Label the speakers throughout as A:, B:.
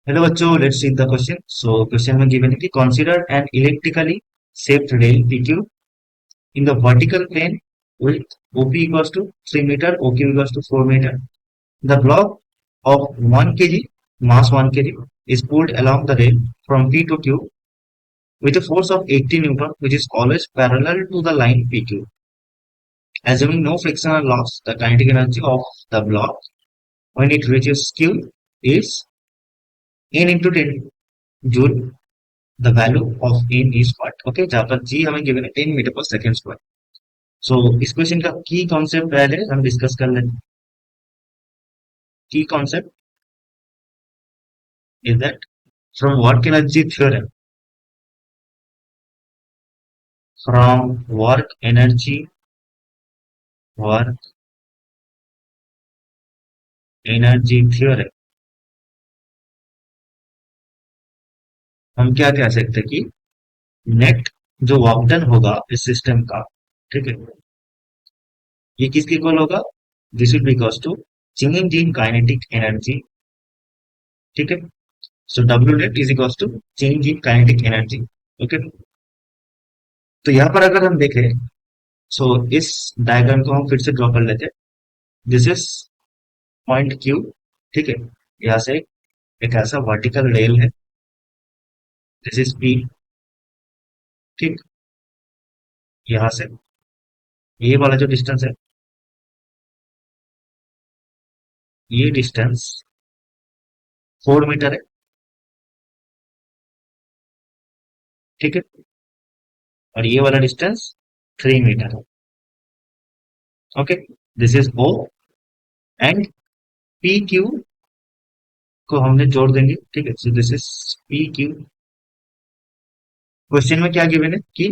A: Hello बच्चों, let's see the question. So question में given है कि consider an electrically shaped rail PQ in the vertical plane with OP equals to 3 meter, OQ equals to 4 meter. The block of 1 kg, mass 1 kg, is pulled along the rail from P to Q with a force of 80 Newton, which is always parallel to the line PQ. Assuming no frictional loss, the kinetic energy of the block when it reaches Q is N into 10 joule. The value of n is what? Okay, जहाँ पर g हमें given है 10 metre पर second square. सो इस question का की concept पहले हम डिस्कस कर लेते हैं. की concept is that from work energy theorem, from work energy theorem हम क्या कह सकते हैं कि नेट जो वर्क डन होगा इस सिस्टम का, ठीक है, ये किसके इक्वल होगा? This will be equals to change in kinetic energy. ठीक है, so W net is equals to change in kinetic energy. Okay, तो यहाँ पर अगर हम देखें, सो इस डायग्राम को हम फिर से ड्रॉ कर लेते हैं. This is point Q. ठीक है, यहाँ से एक ऐसा वर्टिकल रेल है. This is P. ठीक, यहाँ से ये वाला जो डिस्टेंस है, ये डिस्टेंस 4 मीटर है. ठीक है, और ये वाला डिस्टेंस 3 मीटर है. Okay, this is O and P Q को हमने जोड़ देंगे. ठीक है, so this is P Q. Question में क्या गिवन है कि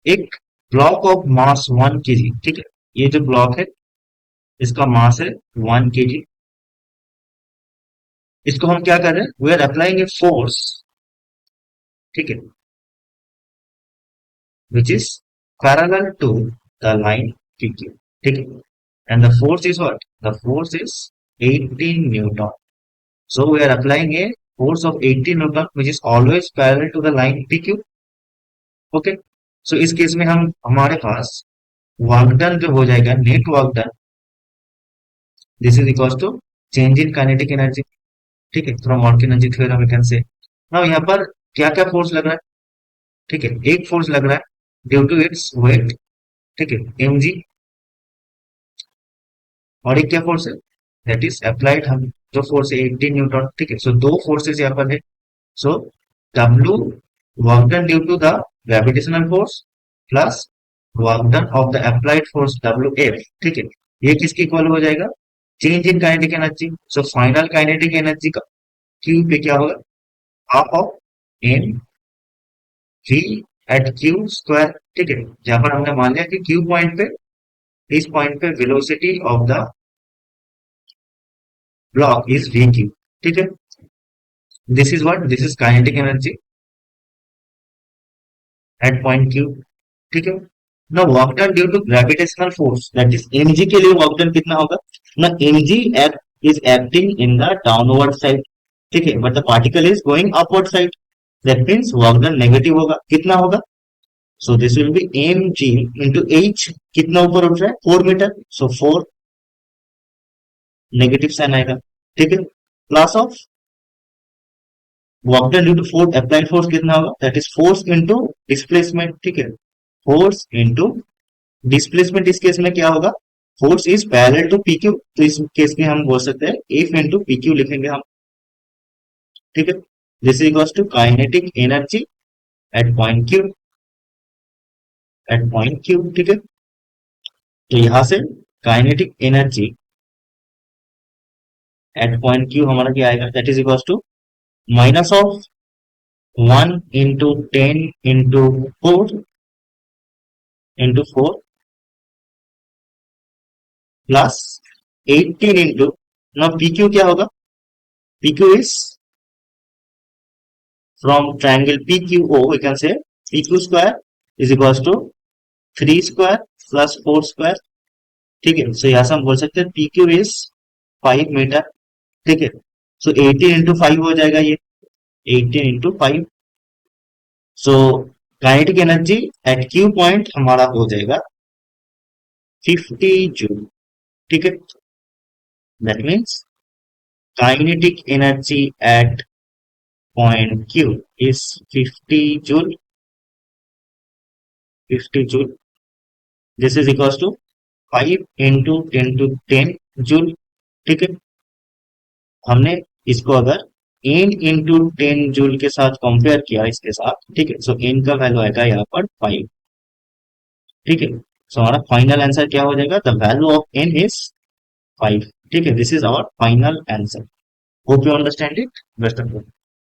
A: एक ब्लॉक ऑफ मास 1 kg. ठीक है, ये जो ब्लॉक है इसका मास है 1 kg. इसको हम क्या कर रहे हैं? We are applying a force. ठीक है, which is parallel to the line PQ. ठीक है, and the force is what? The force is 18 Newton. So we are applying a force of 18 Newton which is always parallel to the line PQ. Okay, so इस case में हम हमारे पास work done जो हो जाएगा, net work done, this is equal to change in kinetic energy. ठीक है, from work energy theorem we can say. Now यहाँ पर क्या क्या फोर्स लग रहा है? ठीक है, एक फोर्स लग रहा है ड्यू टू इट्स वेट. ठीक है, mg. और एक क्या फोर्स है? दैट इज अप्लाइड, हम जो फोर्स है 18 न्यूटन. ठीक है, सो दो फोर्सेस यहाँ पर है. So W work done due to the gravitational force plus work done of the applied force WF. ठीक है, ये किसके इक्वल हो जाएगा? Change in kinetic energy. So final kinetic energy का क्यू पे क्या होगा? Half of N V at Q square. ठीक है, जहां पर हमने मान लिया कि क्यू पॉइंट पे, इस पॉइंट पे velocity of the block is V Q. ठीक है, this is what? This is kinetic energy at point Q. ठीक है, ना work done due to gravitational force, that is mg के लिए वर्क डन कितना होगा? ना mg is acting in the downward side. ठीक है, but the particle is going upward side. That means work done negative होगा. कितना होगा? So this will B mg into h. कितना ऊपर उठ रहा है? 4 मीटर. सो 4 नेगेटिव साइन आएगा. ठीक है, plus of work done due to force applied force कितना होगा? That is force into displacement. ठीक है, फोर्स इंटू डिस्प्लेसमेंट. इस केस में क्या होगा? Force is parallel to PQ, तो इस केस में हम बोल सकते हैं एफ इंटू पीक्यू लिखेंगे हम. ठीक है, this is equals to kinetic energy at point Q. ठीक है, तो यहां से kinetic energy at point Q हमारा क्या आएगा? That is equals to minus of 1 into 10 into 4 plus 18 into, ना पीक्यू क्या होगा? PQ is from triangle PQO, we can say PQ square is equals to 3 square plus 4 square. ठीक है, सो यहां से हम बोल सकते हैं PQ इज 5 मीटर. ठीक है, सो 18 × 5 हो जाएगा ये, 18 × 5। So kinetic energy eight Q point हमारा हो जाएगा 50 जूल। ठीक है, that means kinetic energy at point Q is 50 joule, 50 joule. This is equals to 5 into 10 to 10 joule. ठीक है, हमने इसको अगर n इंटू 10 जूल के साथ कंपेयर किया इसके साथ, ठीक है, सो n का वैल्यू आएगा यहाँ पर 5। ठीक है, सो हमारा फाइनल आंसर क्या हो जाएगा, the value of n is 5। ठीक है, this is our final answer. Hope you understand it. Best of luck.